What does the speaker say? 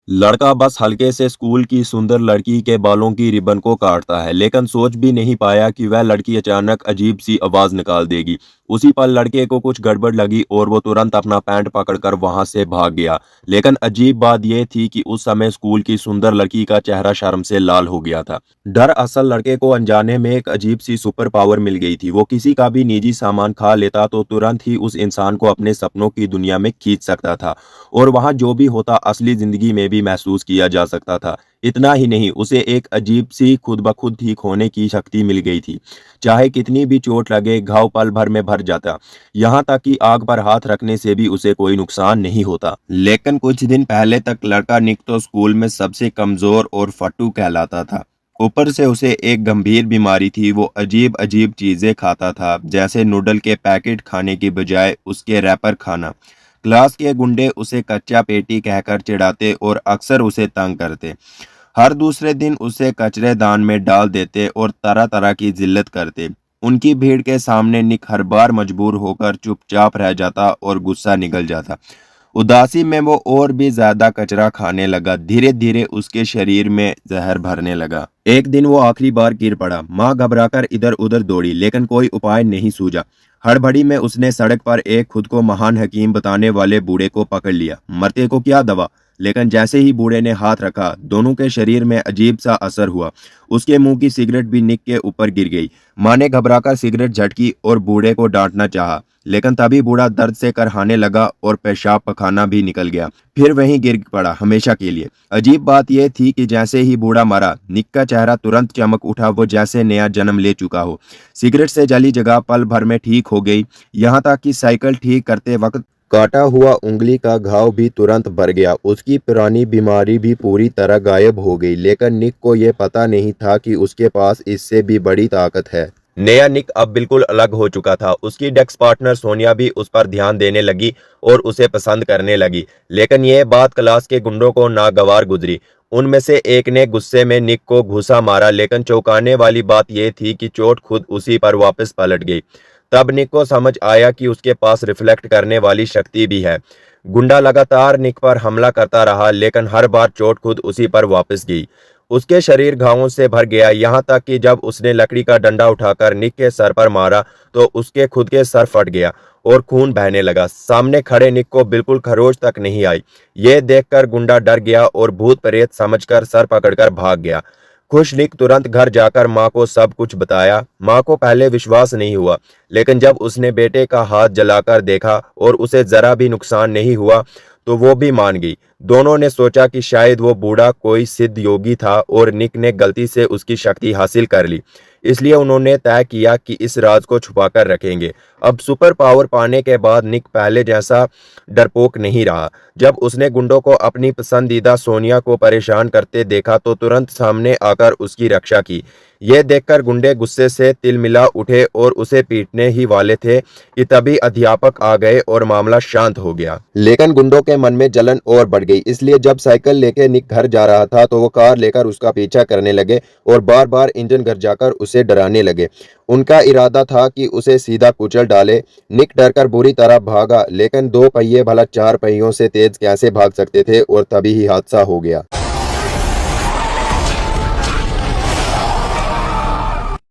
लड़का बस हल्के से स्कूल की सुंदर लड़की के बालों की रिबन को काटता है, लेकिन सोच भी नहीं पाया कि वह लड़की अचानक अजीब सी आवाज निकाल देगी। उसी पल लड़के को कुछ गड़बड़ लगी और वो तुरंत अपना पैंट पकड़कर वहां से भाग गया। लेकिन अजीब बात यह थी कि उस समय स्कूल की सुंदर लड़की का चेहरा शर्म से लाल हो गया था। दरअसल लड़के को अनजाने में एक अजीब सी सुपर पावर मिल गई थी। वो किसी का भी निजी सामान खा लेता तो तुरंत ही उस इंसान को अपने सपनों की दुनिया में खींच सकता था और वहां जो भी होता असली जिंदगी में भी महसूस किया जा सकता था। इतना ही नहीं, उसे एक अजीब सी खुद ब खुद ठीक होने की शक्ति मिल गई थी। चाहे कितनी भी चोट लगे, घाव पल भर में भर जाता। यहाँ तक कि आग पर हाथ रखने से भी उसे कोई नुकसान नहीं होता। लेकिन कुछ दिन पहले तक लड़का निक तो स्कूल में सबसे कमजोर और फट्टू कहलाता था। ऊपर से उसे एक गंभीर बीमारी थी। वो अजीब अजीब चीजें खाता था, जैसे नूडल के पैकेट खाने की बजाय उसके रैपर खाना। क्लास के गुंडे उसे कच्चा पेटी कहकर चिढ़ाते और अक्सर उसे तंग करते। हर दूसरे दिन उसे कचरेदान में डाल देते और तरह तरह की जिल्लत करते। उनकी भीड़ के सामने निक हर बार मजबूर होकर चुपचाप रह जाता और गुस्सा निकल जाता। उदासी में वो और भी ज्यादा कचरा खाने लगा। धीरे धीरे उसके शरीर में जहर भरने लगा। एक दिन वो आखिरी बार गिर पड़ा। माँ घबराकर इधर उधर दौड़ी, लेकिन कोई उपाय नहीं सूझा। हड़बड़ी में उसने सड़क पर एक खुद को महान हकीम बताने वाले बूढ़े को पकड़ लिया। मरते को क्या दवा। लेकिन जैसे ही बूढ़े ने हाथ रखा, दोनों के शरीर में अजीब सा असर हुआ। उसके मुंह की सिगरेट भी निक के ऊपर गिर गई। माँ ने घबराकर सिगरेट झटकी और बूढ़े को डांटना चाहा, लेकिन तभी बूढ़ा दर्द से करहाने लगा और पेशाब पखाना भी निकल गया। फिर वहीं गिर पड़ा हमेशा के लिए। अजीब बात यह थी कि जैसे ही बूढ़ा मरा, निक का चेहरा तुरंत चमक उठा। वो जैसे नया जन्म ले चुका हो। सिगरेट से जली जगह पल भर में ठीक हो गई। यहाँ तक कि साइकिल ठीक करते वक्त काटा हुआ उंगली का घाव भी तुरंत भर गया। उसकी पुरानी बीमारी भी पूरी तरह गायब हो गई। लेकिन निक को यह पता नहीं था कि उसके पास इससे भी बड़ी ताकत है। नया निक अब बिल्कुल अलग हो चुका था। उसकी डेस्क पार्टनर सोनिया भी उस पर ध्यान देने लगी और उसे पसंद करने लगी। लेकिन यह बात क्लास के गुंडों को नागवार गुजरी। उनमें से एक ने गुस्से में निक को घूंसा मारा, लेकिन चौंकाने वाली बात यह थी कि चोट खुद उसी पर वापस पलट गई। तब निक को समझ आया कि उसके पास रिफ्लेक्ट करने वाली शक्ति भी है। गुंडा लगातार निक पर हमला करता रहा, लेकिन हर बार चोट खुद उसी पर वापस गई। उसके शरीर घावों से भर गया, यहाँ तक कि जब उसने लकड़ी का डंडा उठाकर निक के सर पर मारा तो उसके खुद के सर फट गया और खून बहने लगा। सामने खड़े निक को बिल्कुल खरोच तक नहीं आई। यह देखकर गुंडा डर गया और भूत प्रेत समझकर सर पकड़कर भाग गया। खुश निक तुरंत घर जाकर माँ को सब कुछ बताया। माँ को पहले विश्वास नहीं हुआ, लेकिन जब उसने बेटे का हाथ जलाकर देखा और उसे जरा भी नुकसान नहीं हुआ तो वो भी मान गई। दोनों ने सोचा कि शायद वो बूढ़ा कोई सिद्ध योगी था और निक ने गलती से उसकी शक्ति हासिल कर ली। इसलिए उन्होंने तय किया कि इस राज को छुपाकर रखेंगे। अब सुपर पावर पाने के बाद निक पहले जैसा डरपोक नहीं रहा। जब उसने गुंडों को अपनी पसंदीदा सोनिया को परेशान करते देखा तो तुरंत सामने आकर उसकी रक्षा की। यह देखकर गुंडे गुस्से से तिलमिला उठे और उसे पीटने ही वाले थे कि तभी अध्यापक आ गए और मामला शांत हो गया। लेकिन गुंडों के मन में जलन और बढ़ गई। इसलिए जब साइकिल लेकर निक घर जा रहा था तो वो कार लेकर उसका पीछा करने लगे और बार बार इंजन घर जाकर उसे डराने लगे। उनका इरादा था कि उसे सीधा कुचल डाले। निक डरकर बुरी तरह भागा, लेकिन दो पहिए भला चार पहियों से तेज कैसे भाग सकते थे, और तभी ही हादसा हो गया।